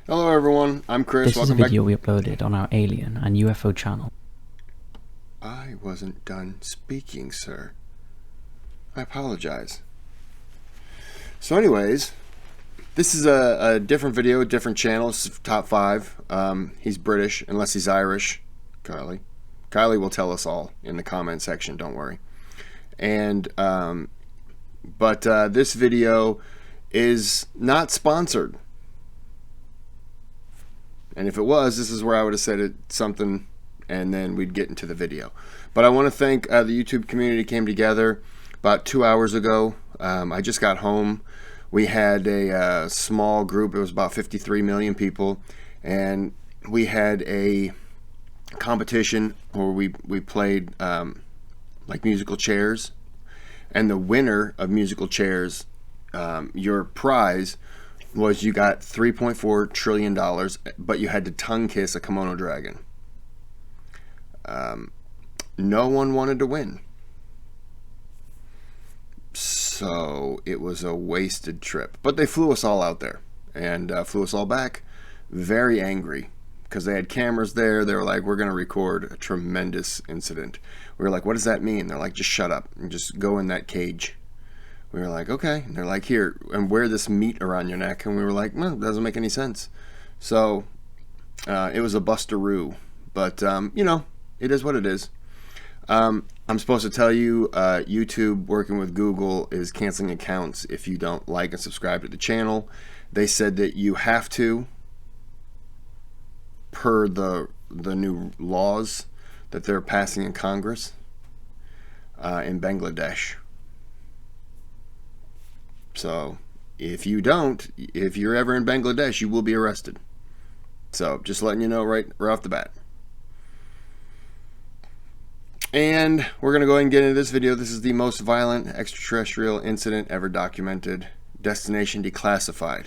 Hello everyone, I'm Chris. This is a Welcome back. video we uploaded on our Alien and UFO channel. I wasn't done speaking, sir. I apologize. So anyways, this is a different video, a different channel. This is top 5. He's British, unless he's Irish. Kylie will tell us all in the comment section, don't worry. And but this video is not sponsored. And if it was, this is where I would have said something and then we'd get into the video. But I want to thank the YouTube community came together about 2 hours ago. I just got home. We had a small group. It was about 53 million people. And we had a competition where we played like musical chairs. And the winner of musical chairs, your prize was you got $3.4 trillion, but you had to tongue kiss a kimono dragon. No one wanted to win. So it was a wasted trip. But they flew us all out there and flew us all back very angry because they had cameras there. They were like, we're going to record a tremendous incident. We were like, what does that mean? They're like, just shut up and just go in that cage. We were like, okay. And they're like, here, and wear this meat around your neck. And we were like, no, it doesn't make any sense. So it was a bustaroo. But, you know, it is what it is. I'm supposed to tell you, YouTube working with Google is canceling accounts if you don't like and subscribe to the channel. They said that you have to, per the new laws that they're passing in Congress in Bangladesh. So if you don't, if you're ever in Bangladesh, you will be arrested. So just letting you know right off the bat. And we're going to go ahead and get into this video. This is the most violent extraterrestrial incident ever documented. Destination declassified.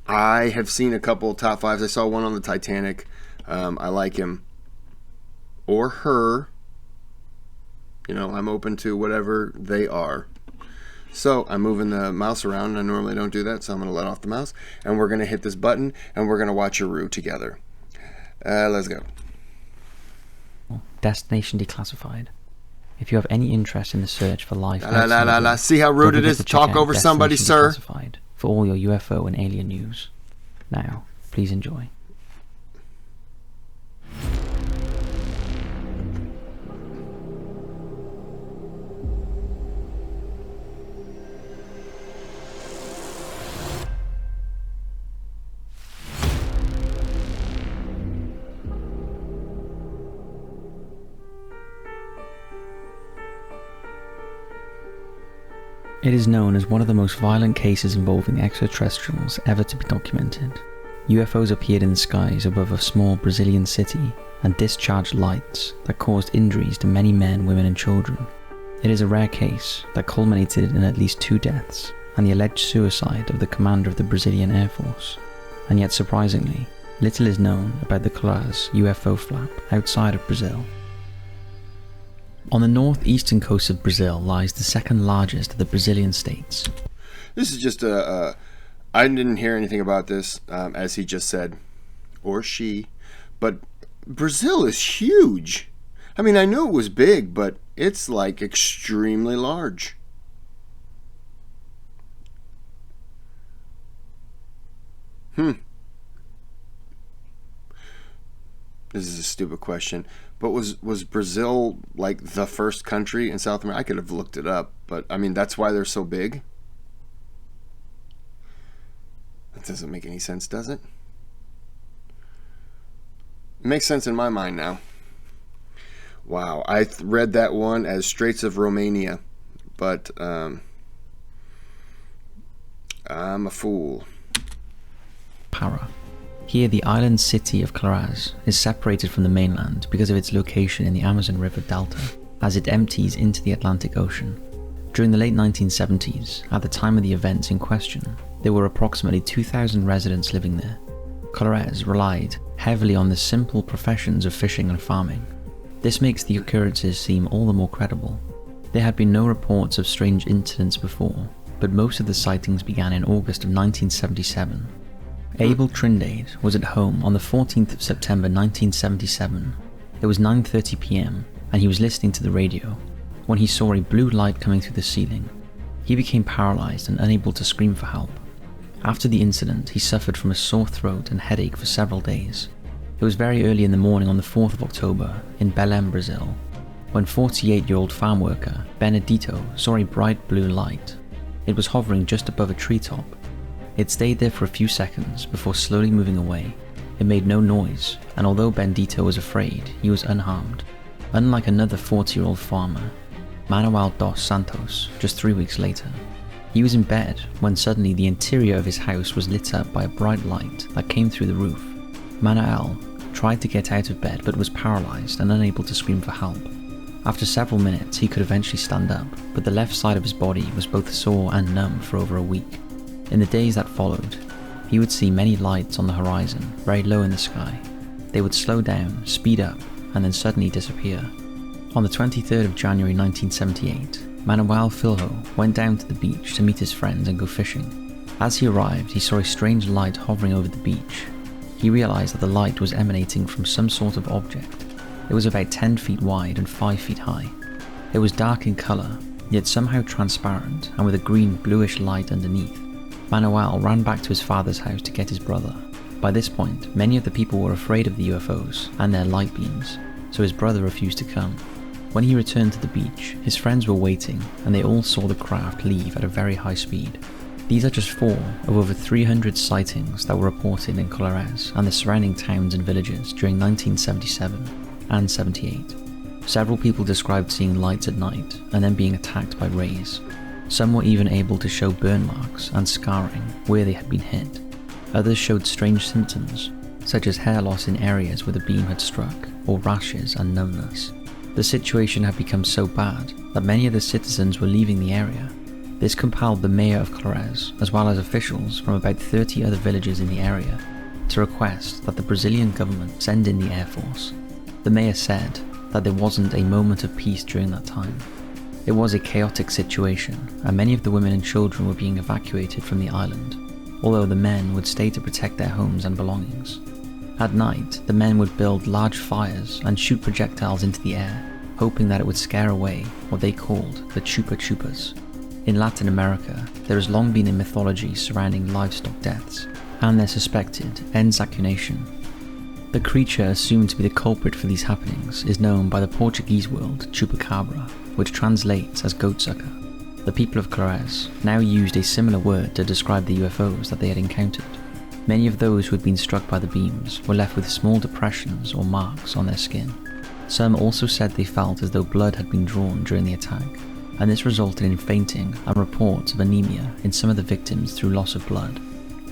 I have seen a couple top 5s. I saw one on the Titanic. I like him or her. You know, I'm open to whatever they are. So I'm moving the mouse around. I normally don't do that, so I'm going to let off the mouse. And we're going to hit this button, and we're going to watch a roo together. Let's go. Destination declassified. If you have any interest in the search for life, See how rude it is to talk over somebody, sir? For all your UFO and alien news. Now, please enjoy. It is known as one of the most violent cases involving extraterrestrials ever to be documented. UFOs appeared in the skies above a small Brazilian city and discharged lights that caused injuries to many men, women and children. It is a rare case that culminated in at least 2 deaths and the alleged suicide of the commander of the Brazilian Air Force. And yet surprisingly, little is known about the Kris UFO flap outside of Brazil. On the northeastern coast of Brazil lies the second largest of the Brazilian states. This is just I didn't hear anything about this, as he just said, or she, but Brazil is huge. I mean, I knew it was big, but it's like extremely large. This is a stupid question. But was Brazil like the first country in South America? I could have looked it up, but I mean, that's why they're so big? That doesn't make any sense, does it? It makes sense in my mind now. Wow, I read that one as Straits of Romania, but I'm a fool. Para. Here, the island city of Kris is separated from the mainland because of its location in the Amazon River Delta, as it empties into the Atlantic Ocean. During the late 1970s, at the time of the events in question, there were approximately 2,000 residents living there. Kris relied heavily on the simple professions of fishing and farming. This makes the occurrences seem all the more credible. There had been no reports of strange incidents before, but most of the sightings began in August of 1977. Abel Trindade was at home on the 14th of September 1977. It was 9:30 p.m. and he was listening to the radio when he saw a blue light coming through the ceiling. He became paralyzed and unable to scream for help. After the incident, he suffered from a sore throat and headache for several days. It was very early in the morning on the 4th of October in Belém, Brazil, when 48-year-old farm worker Benedito saw a bright blue light. It was hovering just above a treetop. It stayed there for a few seconds before slowly moving away. It made no noise, and although Benedito was afraid, he was unharmed. Unlike another 40-year-old farmer, Manuel dos Santos, just 3 weeks later. He was in bed when suddenly the interior of his house was lit up by a bright light that came through the roof. Manuel tried to get out of bed but was paralyzed and unable to scream for help. After several minutes he could eventually stand up, but the left side of his body was both sore and numb for over a week. In the days that followed, he would see many lights on the horizon, very low in the sky. They would slow down, speed up, and then suddenly disappear. On the 23rd of January 1978, Manuel Filho went down to the beach to meet his friends and go fishing. As he arrived, he saw a strange light hovering over the beach. He realized that the light was emanating from some sort of object. It was about 10 feet wide and 5 feet high. It was dark in color, yet somehow transparent and with a green bluish light underneath. Manuel ran back to his father's house to get his brother. By this point, many of the people were afraid of the UFOs and their light beams, so his brother refused to come. When he returned to the beach, his friends were waiting and they all saw the craft leave at a very high speed. These are just 4 of over 300 sightings that were reported in Colares and the surrounding towns and villages during 1977 and 78. Several people described seeing lights at night and then being attacked by rays. Some were even able to show burn marks and scarring where they had been hit. Others showed strange symptoms, such as hair loss in areas where the beam had struck, or rashes and numbness. The situation had become so bad that many of the citizens were leaving the area. This compelled the mayor of Colares, as well as officials from about 30 other villages in the area, to request that the Brazilian government send in the Air Force. The mayor said that there wasn't a moment of peace during that time. It was a chaotic situation, and many of the women and children were being evacuated from the island, although the men would stay to protect their homes and belongings. At night, the men would build large fires and shoot projectiles into the air, hoping that it would scare away what they called the Chupa Chupas. In Latin America, there has long been a mythology surrounding livestock deaths and their suspected ensacunation. The creature assumed to be the culprit for these happenings is known by the Portuguese world Chupacabra, which translates as goatsucker. The people of Colares now used a similar word to describe the UFOs that they had encountered. Many of those who had been struck by the beams were left with small depressions or marks on their skin. Some also said they felt as though blood had been drawn during the attack, and this resulted in fainting and reports of anemia in some of the victims through loss of blood.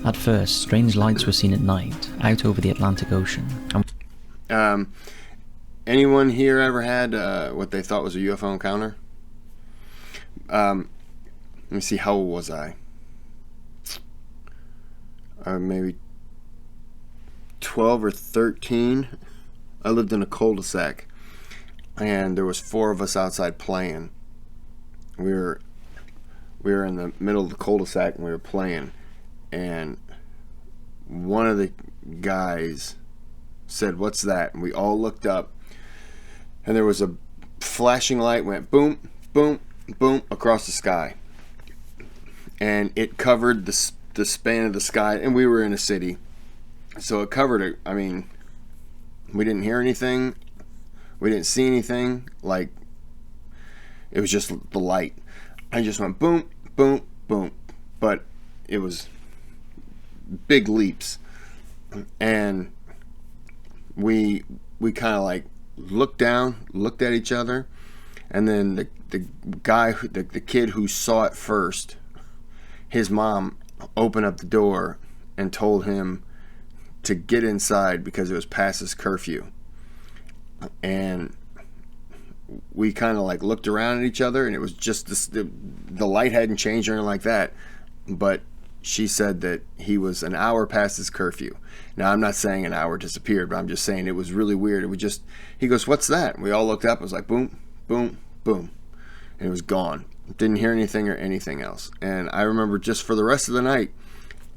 At first, strange lights were seen at night out over the Atlantic Ocean. Anyone here ever had what they thought was a UFO encounter? Let me see, how old was I? Maybe 12 or 13. I lived in a cul-de-sac, and there was 4 of us outside playing. We were in the middle of the cul-de-sac and we were playing, and one of the guys said, "What's that?" And we all looked up, and there was a flashing light went boom, boom, boom across the sky, and it covered the span of the sky. And we were in a city, so it covered it. I mean, we didn't hear anything, we didn't see anything. Like, it was just the light. I just went boom, boom, boom, but it was big leaps, and we kind of like looked down, looked at each other, and then the guy, the kid who saw it first, his mom opened up the door and told him to get inside because it was past his curfew. And we kind of like looked around at each other, and it was just this, the light hadn't changed or anything like that, but she said that he was an hour past his curfew. Now, I'm not saying an hour disappeared, but I'm just saying it was really weird. It was just, he goes, "What's that?" And we all looked up. It was like boom, boom, boom, and it was gone. Didn't hear anything or anything else. And I remember just for the rest of the night,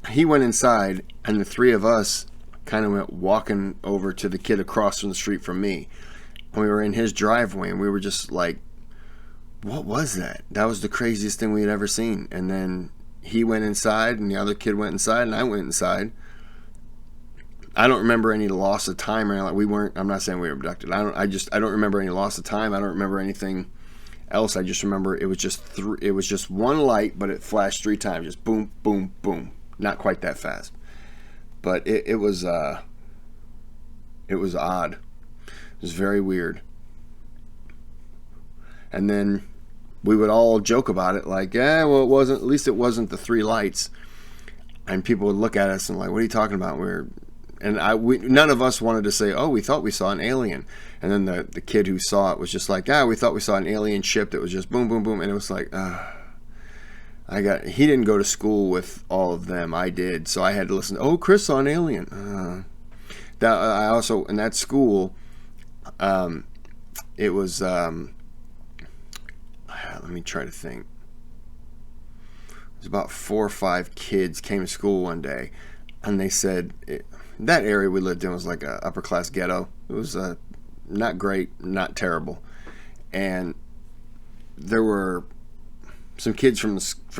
he went inside, and the three of us kind of went walking over to the kid across from the street from me. And we were in his driveway, and we were just like, what was that? That was the craziest thing we had ever seen. And then he went inside, and the other kid went inside, and I went inside. I don't remember any loss of time or anything. Like, we weren't. I'm not saying we were abducted. I don't remember any loss of time. I don't remember anything else. I just remember it was just one light, but it flashed 3 times, just boom, boom, boom. Not quite that fast, but it was odd. It was very weird. And then we would all joke about it, like, yeah, well, it wasn't. At least it wasn't the 3 lights. And people would look at us and like, what are you talking about? None of us wanted to say, oh, we thought we saw an alien. And then the kid who saw it was just like, yeah, we thought we saw an alien ship that was just boom, boom, boom. And it was like, he didn't go to school with all of them. I did. So I had to listen. Oh, Kris saw an alien. I also, in that school, it was, let me try to think. It was about 4 or 5 kids came to school one day, and they said, that area we lived in was like a upper class ghetto. It was not great, not terrible, and there were some kids from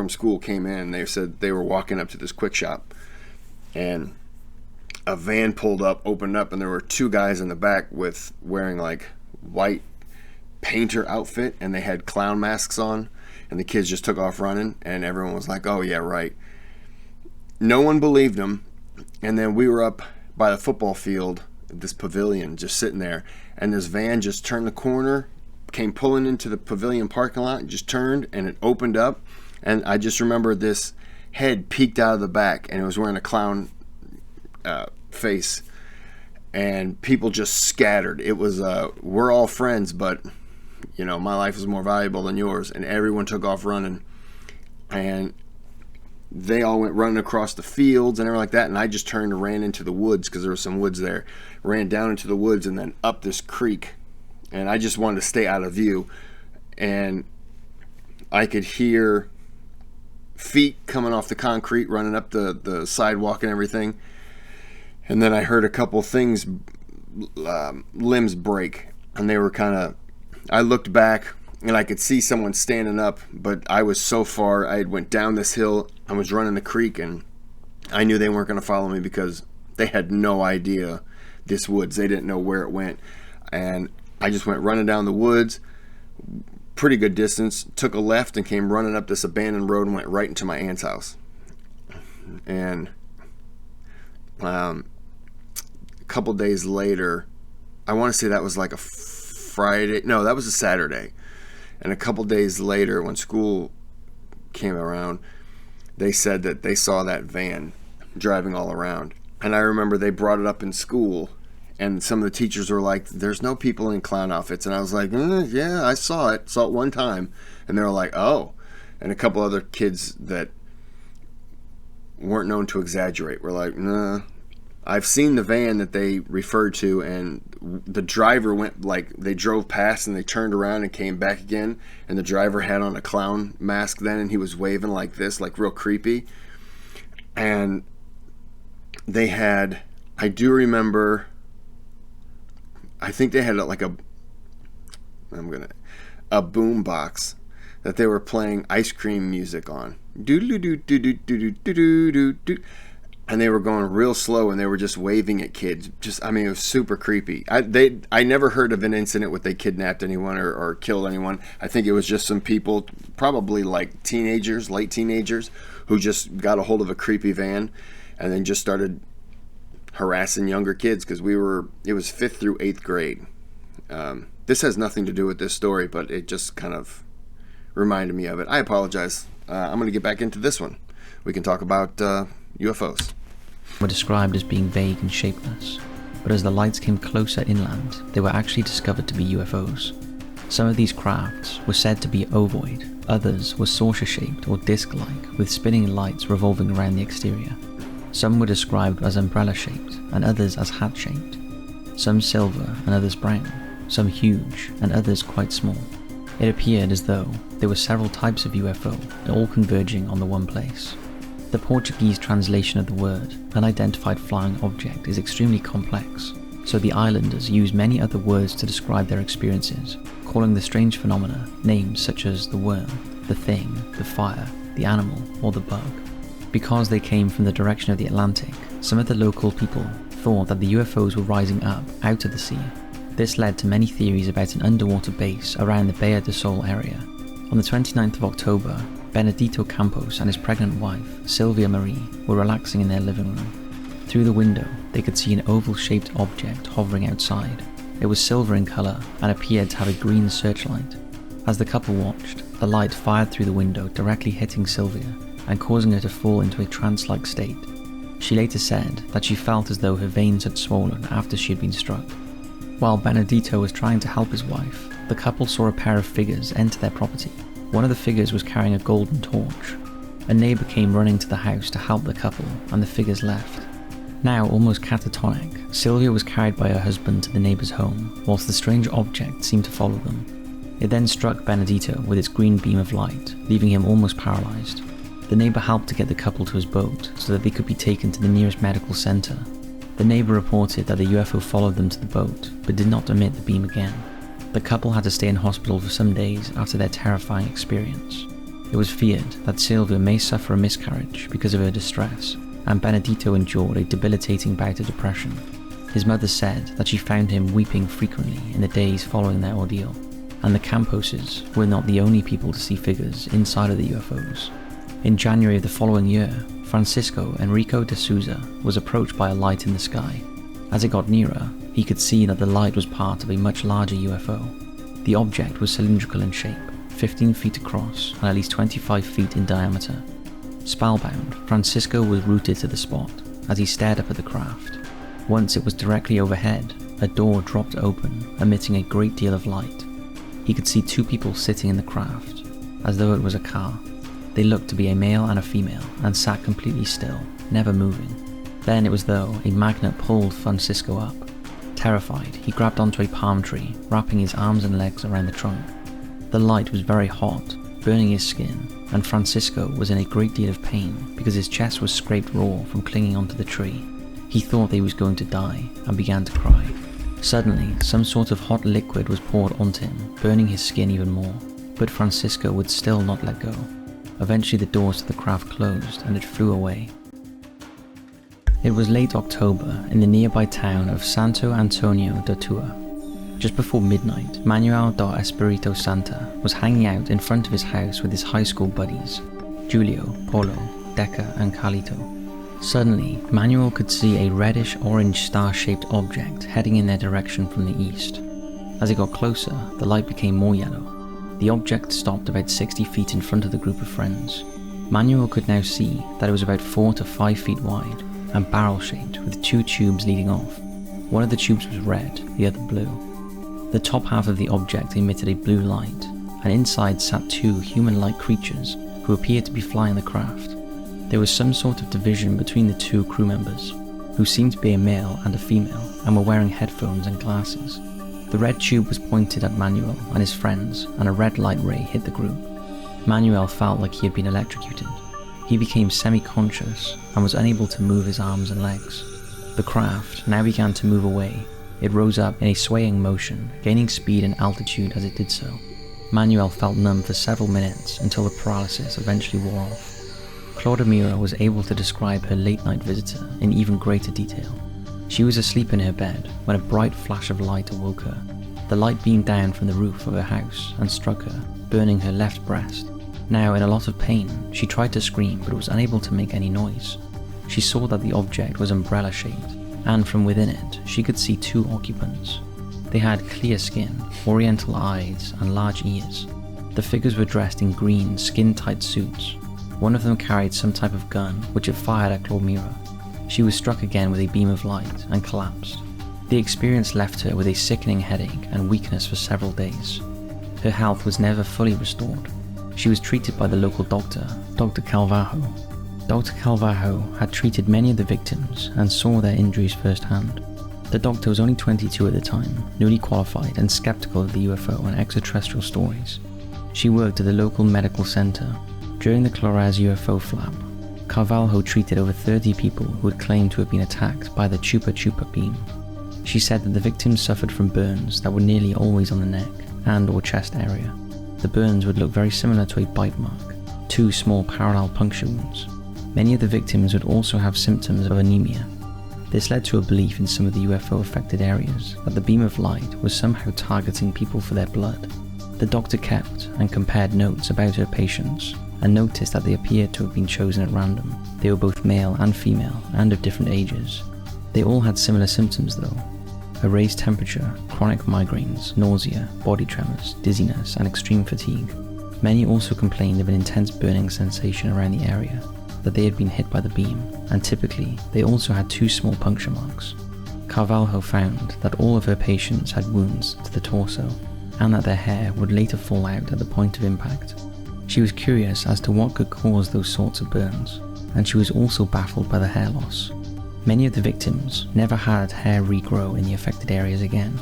school came in. And they said they were walking up to this quick shop, and a van pulled up, opened up, and there were 2 guys in the back wearing like white painter outfit, and they had clown masks on, and the kids just took off running, and everyone was like, oh yeah, right. No one believed them. And then we were up by the football field, this pavilion, just sitting there, and this van just turned the corner, came pulling into the pavilion parking lot, and just turned, and it opened up, and I just remember this head peeked out of the back, and it was wearing a clown face, and people just scattered. It was we're all friends, but my life is more valuable than yours, and everyone took off running, and they all went running across the fields and everything like that, and I just turned and ran into the woods because there was some woods there. Ran down into the woods and then up this creek, and I just wanted to stay out of view, and I could hear feet coming off the concrete, running up the sidewalk and everything, and then I heard a couple things, limbs break, and they were kind of, I looked back, and I could see someone standing up, but I was so far. I had went down this hill. I was running the creek, and I knew they weren't going to follow me because they had no idea this woods. They didn't know where it went. And I just went running down the woods, pretty good distance, took a left and came running up this abandoned road and went right into my aunt's house. And a couple days later, I want to say that was like a Friday. No, that was a Saturday. And a couple days later, when school came around, they said that they saw that van driving all around. And I remember they brought it up in school, and some of the teachers were like, there's no people in clown outfits. And I was like, yeah, I saw it one time. And they were like, oh. And a couple other kids that weren't known to exaggerate were like, nah. I've seen the van that they referred to, and the driver went, like, they drove past and they turned around and came back again, and the driver had on a clown mask then, and he was waving like this, like real creepy. And they had, I do remember, I think they had like a boom box that they were playing ice cream music on. Do-do-do-do-do-do-do-do-do-do. And they were going real slow, and they were just waving at kids. It was super creepy. I never heard of an incident where they kidnapped anyone or killed anyone. I think it was just some people, probably like teenagers, late teenagers, who just got a hold of a creepy van and then just started harassing younger kids, because it was 5th through 8th grade. This has nothing to do with this story, but it just kind of reminded me of it. I apologize. I'm going to get back into this one. We can talk about UFOs. Were described as being vague and shapeless, but as the lights came closer inland, they were actually discovered to be UFOs. Some of these crafts were said to be ovoid, others were saucer-shaped or disc-like, with spinning lights revolving around the exterior. Some were described as umbrella-shaped, and others as hat-shaped. Some silver and others brown, some huge and others quite small. It appeared as though there were several types of UFO, all converging on the one place. The Portuguese translation of the word, unidentified flying object, is extremely complex, so the islanders use many other words to describe their experiences, calling the strange phenomena names such as the worm, the thing, the fire, the animal, or the bug. Because they came from the direction of the Atlantic, some of the local people thought that the UFOs were rising up out of the sea. This led to many theories about an underwater base around the Baía do Sol area. On the 29th of October, Benedito Campos and his pregnant wife, Sylvia Marie, were relaxing in their living room. Through the window, they could see an oval-shaped object hovering outside. It was silver in colour and appeared to have a green searchlight. As the couple watched, the light fired through the window, directly hitting Sylvia and causing her to fall into a trance-like state. She later said that she felt as though her veins had swollen after she had been struck. While Benedito was trying to help his wife, the couple saw a pair of figures enter their property. One of the figures was carrying a golden torch. A neighbour came running to the house to help the couple, and the figures left. Now almost catatonic, Sylvia was carried by her husband to the neighbour's home, whilst the strange object seemed to follow them. It then struck Benedito with its green beam of light, leaving him almost paralysed. The neighbour helped to get the couple to his boat so that they could be taken to the nearest medical centre. The neighbour reported that the UFO followed them to the boat, but did not emit the beam again. The couple had to stay in hospital for some days after their terrifying experience. It was feared that Sylvia may suffer a miscarriage because of her distress, and Benedito endured a debilitating bout of depression. His mother said that she found him weeping frequently in the days following their ordeal, and the Camposes were not the only people to see figures inside of the UFOs. In January of the following year, Francisco Enrico de Souza was approached by a light in the sky. As it got nearer, he could see that the light was part of a much larger UFO. The object was cylindrical in shape, 15 feet across and at least 25 feet in diameter. Spellbound, Francisco was rooted to the spot as he stared up at the craft. Once it was directly overhead, a door dropped open, emitting a great deal of light. He could see two people sitting in the craft, as though it was a car. They looked to be a male and a female and sat completely still, never moving. Then it was though a magnet pulled Francisco up. Terrified, he grabbed onto a palm tree, wrapping his arms and legs around the trunk. The light was very hot, burning his skin, and Francisco was in a great deal of pain because his chest was scraped raw from clinging onto the tree. He thought he was going to die and began to cry. Suddenly, some sort of hot liquid was poured onto him, burning his skin even more, but Francisco would still not let go. Eventually the doors to the craft closed and it flew away. It was late October in the nearby town of Santo Antonio da Tua. Just before midnight, Manuel do Espírito Santo was hanging out in front of his house with his high school buddies, Julio, Polo, Deca and Carlito. Suddenly, Manuel could see a reddish-orange star-shaped object heading in their direction from the east. As it got closer, the light became more yellow. The object stopped about 60 feet in front of the group of friends. Manuel could now see that it was about 4 to 5 feet wide and barrel-shaped with two tubes leading off. One of the tubes was red, the other blue. The top half of the object emitted a blue light, and inside sat two human-like creatures who appeared to be flying the craft. There was some sort of division between the two crew members, who seemed to be a male and a female and were wearing headphones and glasses. The red tube was pointed at Manuel and his friends, and a red light ray hit the group. Manuel felt like he had been electrocuted. He became semi-conscious and was unable to move his arms and legs. The craft now began to move away. It rose up in a swaying motion, gaining speed and altitude as it did so. Manuel felt numb for several minutes until the paralysis eventually wore off. Claudemira was able to describe her late-night visitor in even greater detail. She was asleep in her bed when a bright flash of light awoke her. The light beamed down from the roof of her house and struck her, burning her left breast. Now in a lot of pain, she tried to scream but was unable to make any noise. She saw that the object was umbrella-shaped, and from within it, she could see two occupants. They had clear skin, oriental eyes, and large ears. The figures were dressed in green, skin-tight suits. One of them carried some type of gun, which it fired at Claudemira. She was struck again with a beam of light and collapsed. The experience left her with a sickening headache and weakness for several days. Her health was never fully restored. She was treated by the local doctor, Dr. Calvajo. Dr. Calvajo had treated many of the victims and saw their injuries firsthand. The doctor was only 22 at the time, newly qualified and skeptical of the UFO and extraterrestrial stories. She worked at the local medical center. During the Cloraz UFO flap, Carvalho treated over 30 people who had claimed to have been attacked by the Chupa Chupa beam. She said that the victims suffered from burns that were nearly always on the neck and or chest area. The burns would look very similar to a bite mark, 2 small parallel puncture wounds. Many of the victims would also have symptoms of anemia. This led to a belief in some of the UFO affected areas that the beam of light was somehow targeting people for their blood. The doctor kept and compared notes about her patients and noticed that they appeared to have been chosen at random. They were both male and female and of different ages. They all had similar symptoms though: a raised temperature, chronic migraines, nausea, body tremors, dizziness and extreme fatigue. Many also complained of an intense burning sensation around the area, that they had been hit by the beam, and typically they also had 2 small puncture marks. Carvalho found that all of her patients had wounds to the torso and that their hair would later fall out at the point of impact. She was curious as to what could cause those sorts of burns, and she was also baffled by the hair loss. Many of the victims never had hair regrow in the affected areas again.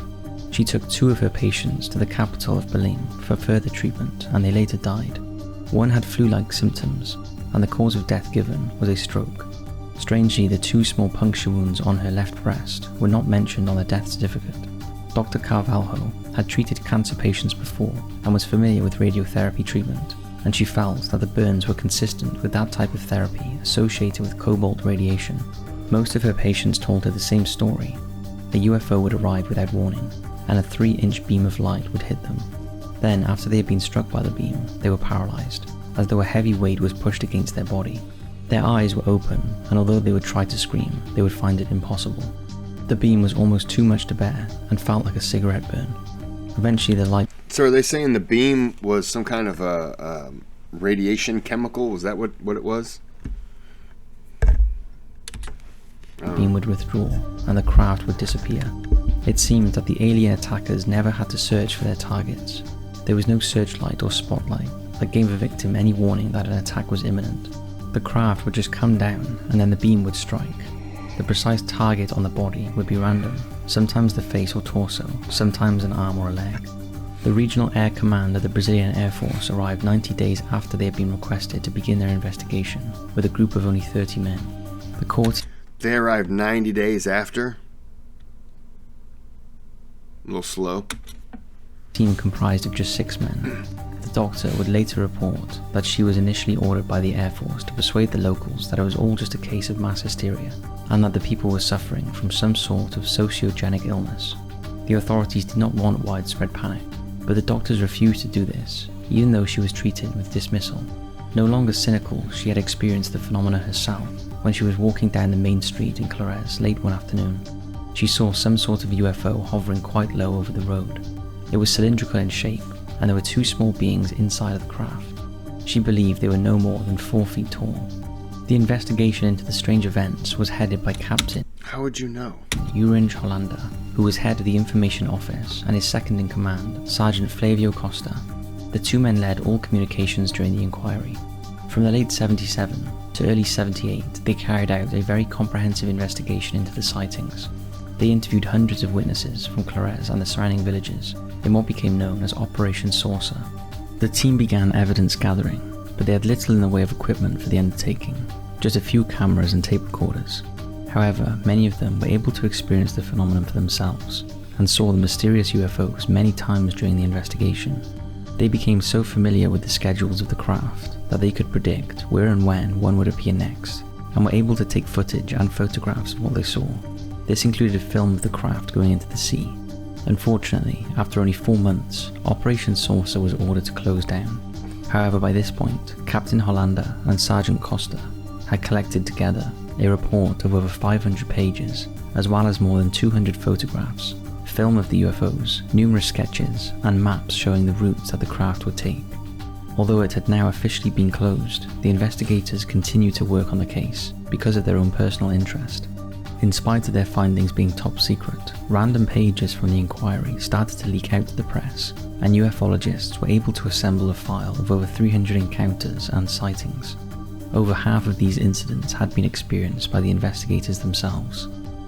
She took 2 of her patients to the capital of Berlin for further treatment and they later died. One had flu-like symptoms and the cause of death given was a stroke. Strangely, the 2 small puncture wounds on her left breast were not mentioned on the death certificate. Dr. Carvalho had treated cancer patients before and was familiar with radiotherapy treatment, and she felt that the burns were consistent with that type of therapy associated with cobalt radiation. Most of her patients told her the same story. A UFO would arrive without warning, and a 3-inch beam of light would hit them. Then, after they had been struck by the beam, they were paralyzed, as though a heavy weight was pushed against their body. Their eyes were open, and although they would try to scream, they would find it impossible. The beam was almost too much to bear, and felt like a cigarette burn. Eventually the light... So are they saying the beam was some kind of a radiation chemical? Was that what it was? The beam would withdraw, and the craft would disappear. It seemed that the alien attackers never had to search for their targets. There was no searchlight or spotlight that gave a victim any warning that an attack was imminent. The craft would just come down, and then the beam would strike. The precise target on the body would be random, sometimes the face or torso, sometimes an arm or a leg. The Regional Air Command of the Brazilian Air Force arrived 90 days after they had been requested to begin their investigation, with a group of only 30 men. The court... They arrived 90 days after? A little slow. Team comprised of just 6 men. The doctor would later report that she was initially ordered by the Air Force to persuade the locals that it was all just a case of mass hysteria, and that the people were suffering from some sort of sociogenic illness. The authorities did not want widespread panic, but the doctors refused to do this, even though she was treated with dismissal. No longer cynical, she had experienced the phenomena herself when she was walking down the main street in Clarez late one afternoon. She saw some sort of UFO hovering quite low over the road. It was cylindrical in shape, and there were 2 small beings inside of the craft. She believed they were no more than 4 feet tall. The investigation into the strange events was headed by Captain... How would you know? Orange Hollander, who was head of the information office, and his second in command, Sergeant Flavio Costa. The 2 men led all communications during the inquiry. From the late 77 to early 78, they carried out a very comprehensive investigation into the sightings. They interviewed hundreds of witnesses from Clarez and the surrounding villages in what became known as Operation Saucer. The team began evidence gathering, but they had little in the way of equipment for the undertaking, just a few cameras and tape recorders. However, many of them were able to experience the phenomenon for themselves, and saw the mysterious UFOs many times during the investigation. They became so familiar with the schedules of the craft that they could predict where and when one would appear next, and were able to take footage and photographs of what they saw. This included film of the craft going into the sea. Unfortunately, after only 4 months, Operation Saucer was ordered to close down. However, by this point, Captain Hollander and Sergeant Costa had collected together a report of over 500 pages, as well as more than 200 photographs, film of the UFOs, numerous sketches, and maps showing the routes that the craft would take. Although it had now officially been closed, the investigators continued to work on the case because of their own personal interest. In spite of their findings being top secret, random pages from the inquiry started to leak out to the press, and ufologists were able to assemble a file of over 300 encounters and sightings. Over half of these incidents had been experienced by the investigators themselves.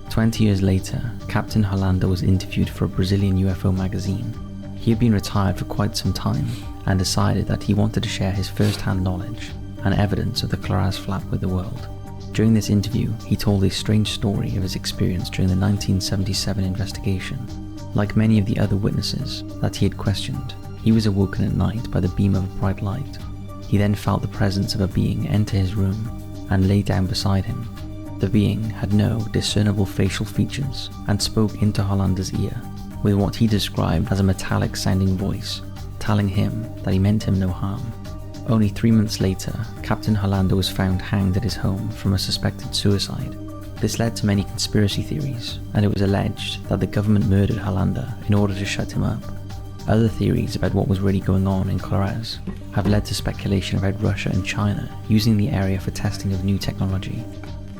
20 years later, Captain Hollander was interviewed for a Brazilian UFO magazine. He had been retired for quite some time and decided that he wanted to share his first-hand knowledge and evidence of the Kris flap with the world. During this interview, he told a strange story of his experience during the 1977 investigation. Like many of the other witnesses that he had questioned, he was awoken at night by the beam of a bright light. He then felt the presence of a being enter his room and lay down beside him. The being had no discernible facial features and spoke into Hollander's ear with what he described as a metallic sounding voice, telling him that he meant him no harm. Only 3 months later, Captain Hollander was found hanged at his home from a suspected suicide. This led to many conspiracy theories, and it was alleged that the government murdered Hollander in order to shut him up. Other theories about what was really going on in Kris have led to speculation about Russia and China using the area for testing of new technology.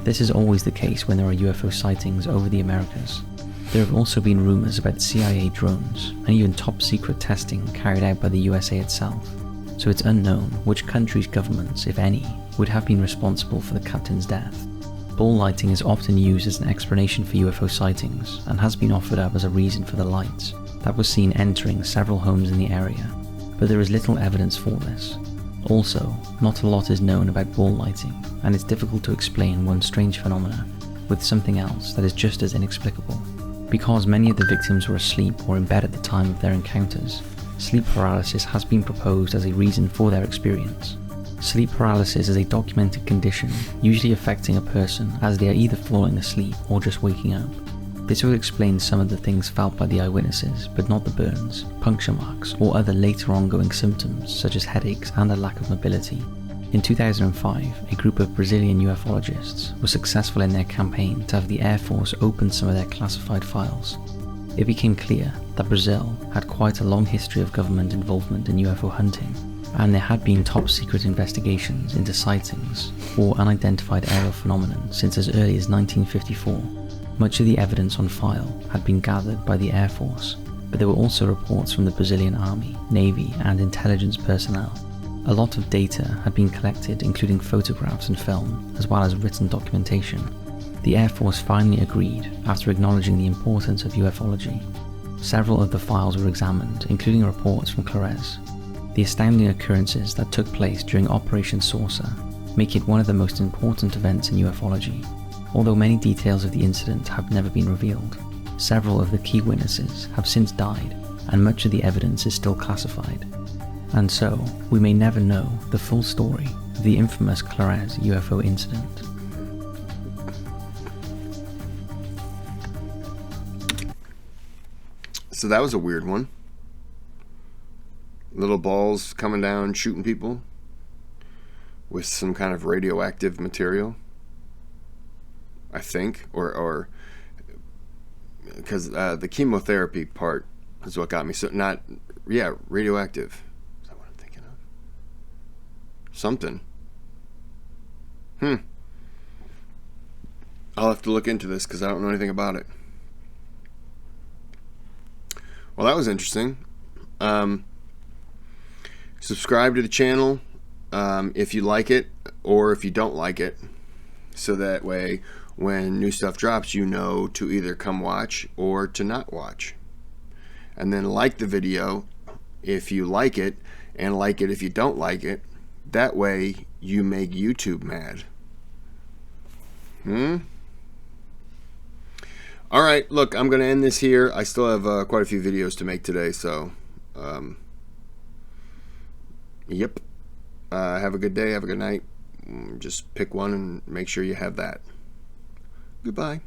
This is always the case when there are UFO sightings over the Americas. There have also been rumours about CIA drones and even top secret testing carried out by the USA itself, so it's unknown which countries' governments, if any, would have been responsible for the captain's death. Ball lighting is often used as an explanation for UFO sightings and has been offered up as a reason for the lights that was seen entering several homes in the area, but there is little evidence for this. Also, not a lot is known about ball lighting, and it's difficult to explain one strange phenomena with something else that is just as inexplicable. Because many of the victims were asleep or in bed at the time of their encounters, sleep paralysis has been proposed as a reason for their experience. Sleep paralysis is a documented condition, usually affecting a person as they are either falling asleep or just waking up. This would explain some of the things felt by the eyewitnesses, but not the burns, puncture marks, or other later ongoing symptoms such as headaches and a lack of mobility. In 2005, a group of Brazilian ufologists were successful in their campaign to have the Air Force open some of their classified files. It became clear that Brazil had quite a long history of government involvement in UFO hunting, and there had been top secret investigations into sightings or unidentified aerial phenomenon since as early as 1954. Much of the evidence on file had been gathered by the Air Force, but there were also reports from the Brazilian Army, Navy, and intelligence personnel. A lot of data had been collected, including photographs and film, as well as written documentation. The Air Force finally agreed after acknowledging the importance of ufology. Several of the files were examined, including reports from Kris. The astounding occurrences that took place during Operation Saucer make it one of the most important events in ufology. Although many details of the incident have never been revealed, several of the key witnesses have since died, and much of the evidence is still classified. And so, we may never know the full story of the infamous Kris UFO incident. So that was a weird one. Little balls coming down, shooting people with some kind of radioactive material, I think, or because the chemotherapy part is what got me. So radioactive. Is that what I'm thinking of? Something. I'll have to look into this because I don't know anything about it. Well, that was interesting. Subscribe to the channel if you like it or if you don't like it, so that way when new stuff drops you know to either come watch or to not watch. And then like the video if you like it, and like it if you don't like it. That way you make YouTube mad. Alright, look, I'm going to end this here. I still have quite a few videos to make today, so yep. Have a good day, have a good night. Just pick one and make sure you have that. Goodbye.